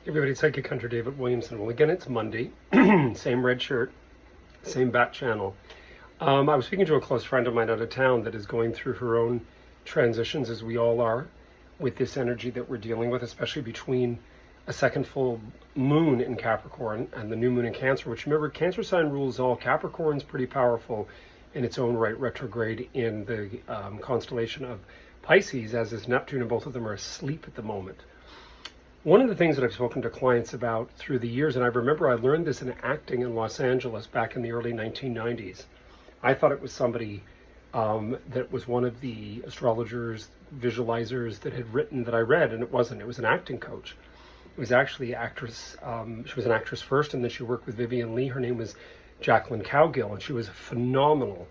Everybody, it's Psychic Hunter David Williamson. Well, again, it's Monday. Same red shirt, same back channel. I was speaking to a close friend of mine out of town that is going through her own transitions, as we all are, with this energy that we're dealing with, especially between a second full moon in Capricorn and the new moon in Cancer, which, remember, Cancer sign rules all. Capricorn's pretty powerful in its own right, retrograde in the constellation of Pisces, as is Neptune, and both of them are asleep at the moment. One of the things that I've spoken to clients about through the years, and I remember I learned this in acting in Los Angeles back in the early 1990s. I thought it was somebody that was one of the astrologers, visualizers that had written that I read, and it wasn't. It was an acting coach. It was actually an actress. She was an actress first, and then she worked with Vivian Lee. Her name was Jacqueline Cowgill, and she was a phenomenal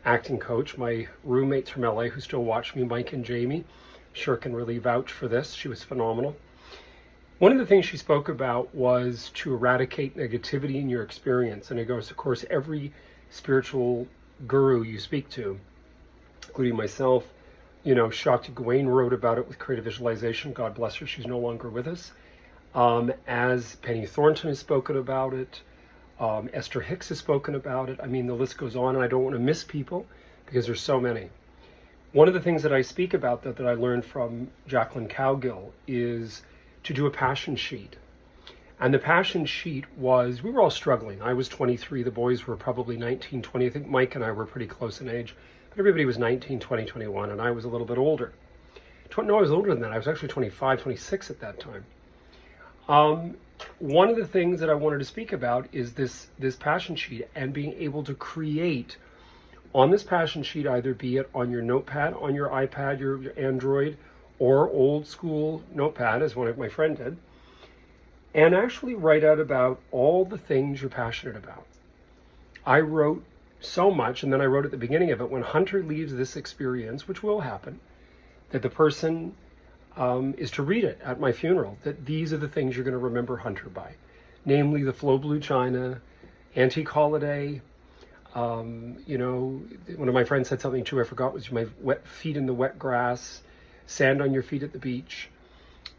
acting coach. My roommates from LA who still watch me, Mike and Jamie, sure can really vouch for this. She was phenomenal. One of the things she spoke about was to eradicate negativity in your experience. And it goes, of course, every spiritual guru you speak to, including myself, Shakti Gawain wrote about it with creative visualization. God bless her, she's no longer with us. As Penny Thornton has spoken about it, Esther Hicks has spoken about it. I mean, the list goes on, and I don't want to miss people because there's so many. One of the things that I speak about that I learned from Jacqueline Cowgill is to do a passion sheet. And the passion sheet was, we were all struggling. I was 23, the boys were probably 19, 20. I think Mike and I were pretty close in age, but everybody was 19, 20, 21, and I was a little bit older. No, I was older than that. I was actually 25, 26 at that time. One of the things that I wanted to speak about is this passion sheet and being able to create on this passion sheet, either be it on your notepad, on your iPad, your Android, or old school notepad, as one of my friend did, and actually write out about all the things you're passionate about. I wrote so much, and then I wrote at the beginning of it, when Hunter leaves this experience, which will happen, that the person is to read it at my funeral, that these are the things you're going to remember Hunter by. Namely, the Flow Blue China, Antique Holiday. One of my friends said something too, I forgot, was my wet feet in the wet grass, Sand on Your Feet at the Beach,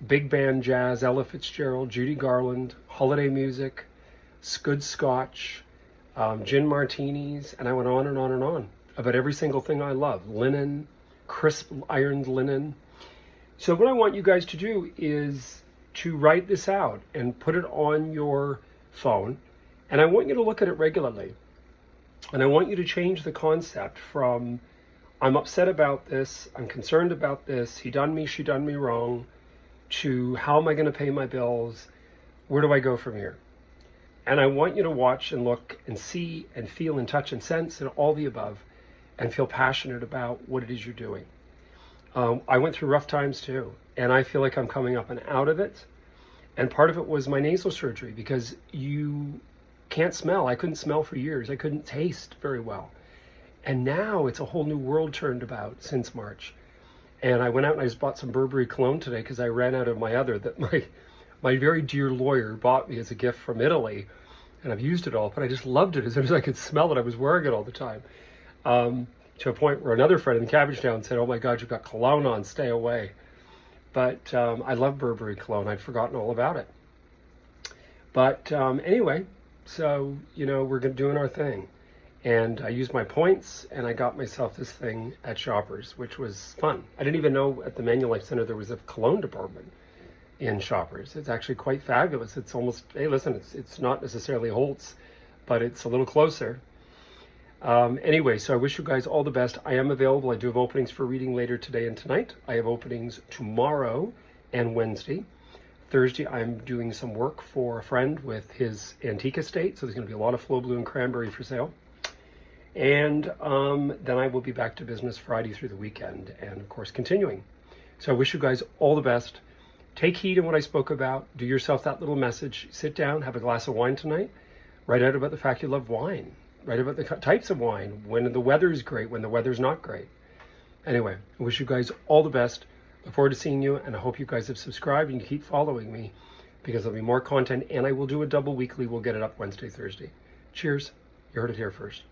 big band jazz, Ella Fitzgerald, Judy Garland, holiday music, good scotch, gin martinis, and I went on and on and on about every single thing I love. Linen, crisp ironed linen. So what I want you guys to do is to write this out and put it on your phone, and I want you to look at it regularly. And I want you to change the concept from, I'm upset about this, I'm concerned about this, he done me, she done me wrong, to how am I going to pay my bills, where do I go from here? And I want you to watch and look and see and feel and touch and sense and all the above, and feel passionate about what it is you're doing. I went through rough times too, and I feel like I'm coming up and out of it. And part of it was my nasal surgery, because you can't smell. I couldn't smell for years. I couldn't taste very well. And now it's a whole new world turned about since March. And I went out and I just bought some Burberry cologne today because I ran out of my other that my very dear lawyer bought me as a gift from Italy. And I've used it all, but I just loved it. As soon as I could smell it, I was wearing it all the time. To a point where another friend in Cabbagetown said, "Oh my God, you've got cologne on, stay away." But I love Burberry cologne. I'd forgotten all about it. But anyway, so, we're doing our thing. And I used my points, and I got myself this thing at Shoppers, which was fun. I didn't even know at the Manulife Center there was a cologne department in Shoppers. It's actually quite fabulous. It's almost, hey, listen, it's not necessarily Holtz, but it's a little closer. Anyway, so I wish you guys all the best. I am available. I do have openings for reading later today and tonight. I have openings tomorrow and Wednesday. Thursday, I'm doing some work for a friend with his antique estate, so there's going to be a lot of Flow Blue and Cranberry for sale. And then I will be back to business Friday through the weekend, and of course continuing. So I wish you guys all the best. Take heed in what I spoke about. Do yourself that little message. Sit down, have a glass of wine tonight. Write out about the fact you love wine. Write about the types of wine, when the weather's great, when the weather's not great. Anyway, I wish you guys all the best. Look forward to seeing you, and I hope you guys have subscribed and you keep following me, because there'll be more content, and I will do a double weekly. We'll get it up Wednesday, Thursday. Cheers. You heard it here first.